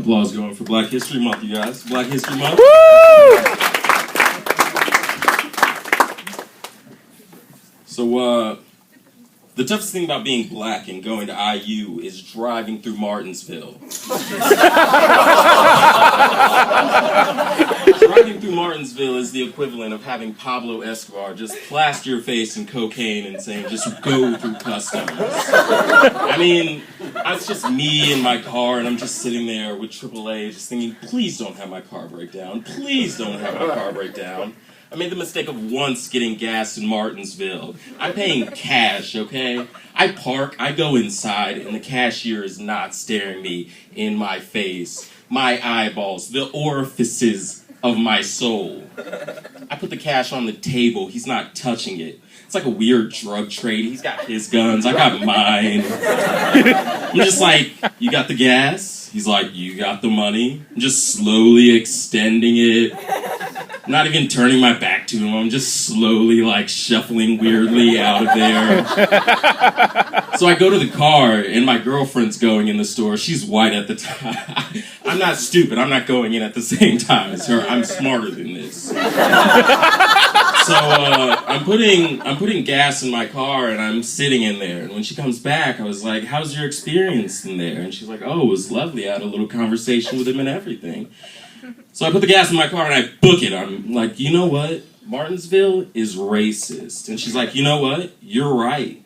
Applause going for Black History Month, you guys. Black History Month. Woo! So, the toughest thing about being black and going to IU is driving through Martinsville. Driving through Martinsville is the equivalent of having Pablo Escobar just plaster your face in cocaine and saying, just go through customs. I mean, it's just me in my car, and I'm just sitting there with AAA, just thinking, please don't have my car break down. Please don't have my car break down. I made the mistake of once getting gas in Martinsville. I'm paying cash, okay? I park, I go inside, and the cashier is not staring me in my face, my eyeballs, the orifices of my soul. I put the cash on the table, he's not touching it. It's like a weird drug trade. He's got his guns, I got mine. I'm just like, you got the gas? He's like, you got the money? I'm just slowly extending it. I'm not even turning my back to him. I'm just slowly, like, shuffling weirdly out of there. So I go to the car, and my girlfriend's going in the store. She's white at the time. I'm not stupid. I'm not going in at the same time as her. I'm smarter than this. So I'm putting gas in my car, and I'm sitting in there. And when she comes back, I was like, how's your experience in there? And she's like, oh, it was lovely. I had a little conversation with him and everything. So I put the gas in my car and I book it. I'm like, you know what? Martinsville is racist. And she's like, you know what? You're right.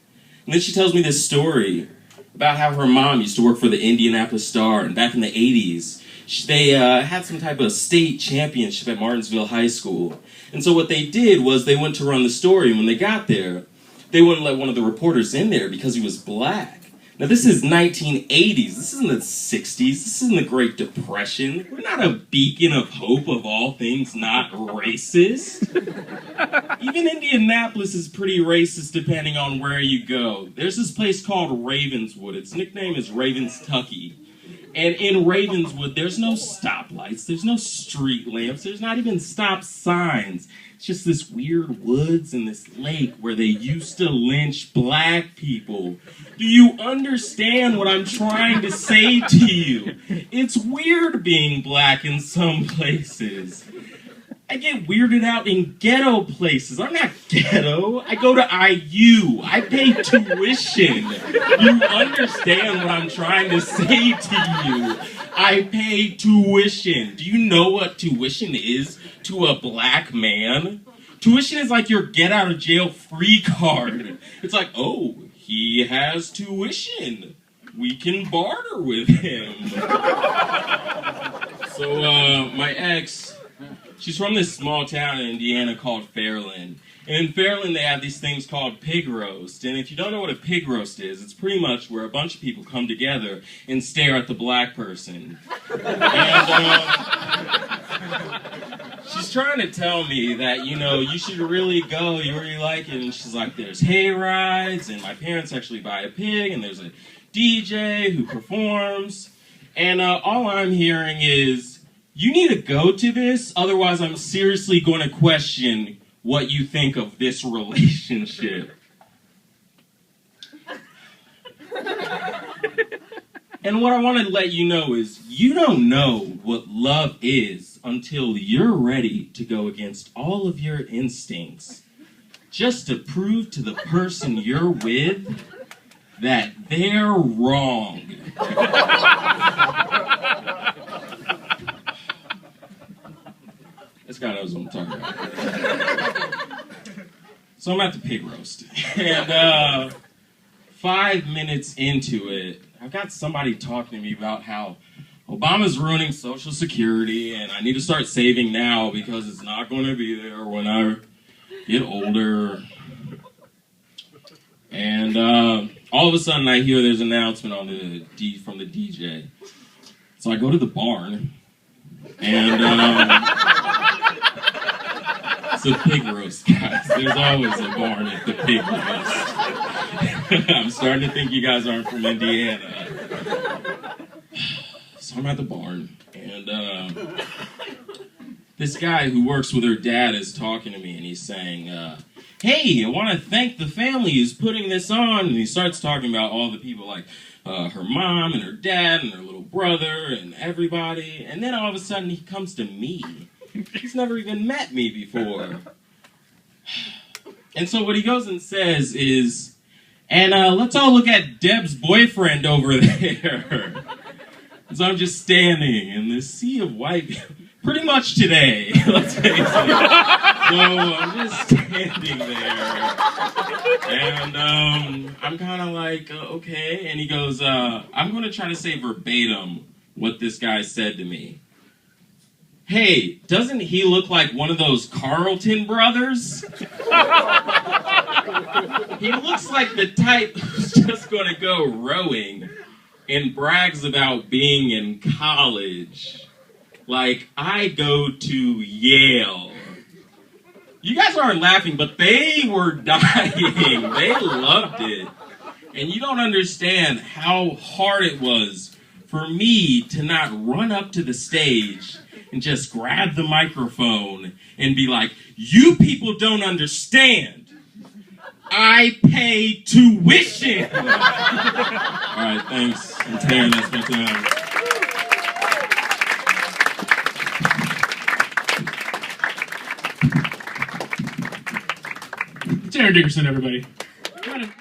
And then she tells me this story about how her mom used to work for the Indianapolis Star. And back in the 80s, they had some type of state championship at Martinsville High School. And so what they did was they went to run the story. And when they got there, they wouldn't let one of the reporters in there because he was black. Now, this is 1980s. This isn't the 60s. This isn't the Great Depression. We're not a beacon of hope of all things not racist. Even Indianapolis is pretty racist depending on where you go. There's this place called Ravenswood. Its nickname is Ravenstucky. And in Ravenswood, there's no stoplights. There's no street lamps. There's not even stop signs. It's just this weird woods and this lake where they used to lynch black people. Do you understand what I'm trying to say to you? It's weird being black in some places. I get weirded out in ghetto places. I'm not ghetto. I go to IU. I pay tuition. You understand what I'm trying to say to you. I pay tuition. Do you know what tuition is to a black man? Tuition is like your get out of jail free card. It's like, oh, he has tuition. We can barter with him. So, my ex, she's from this small town in Indiana called Fairland. And in Fairland, they have these things called pig roast. And if you don't know what a pig roast is, it's pretty much where a bunch of people come together and stare at the black person. And she's trying to tell me that, you know, you should really go, you really like it. And she's like, there's hay rides, and my parents actually buy a pig, and there's a DJ who performs. And all I'm hearing is, you need to go to this, otherwise I'm seriously going to question what you think of this relationship. And what I want to let you know is, you don't know what love is until you're ready to go against all of your instincts, just to prove to the person you're with that they're wrong. This guy knows what I'm talking about. So I'm at the pig roast. And 5 minutes into it, I've got somebody talking to me about how Obama's ruining Social Security and I need to start saving now because it's not going to be there when I get older. And all of a sudden I hear there's an announcement on from the DJ. So I go to the barn and it's a pig roast, guys. There's always a barn at the pig roast. I'm starting to think you guys aren't from Indiana. So I'm at the barn, and this guy who works with her dad is talking to me, and he's saying, hey, I want to thank the family who's putting this on. And he starts talking about all the people, like her mom and her dad and her little brother and everybody. And then all of a sudden he comes to me. He's never even met me before. And so what he goes and says is, and let's all look at Deb's boyfriend over there. So I'm just standing in this sea of white people, pretty much today, let's face it. So I'm just standing there, and I'm kind of like, okay. And he goes, I'm going to try to say verbatim what this guy said to me. Hey, doesn't he look like one of those Carlton brothers? He looks like the type who's just going to go rowing and brags about being in college. Like, I go to Yale. You guys aren't laughing, but they were dying. They loved it. And you don't understand how hard it was for me to not run up to the stage and just grab the microphone and be like, you people don't understand. I pay tuition. All right, thanks. I'm Taryn, that's my time. Taryn Dickerson, everybody.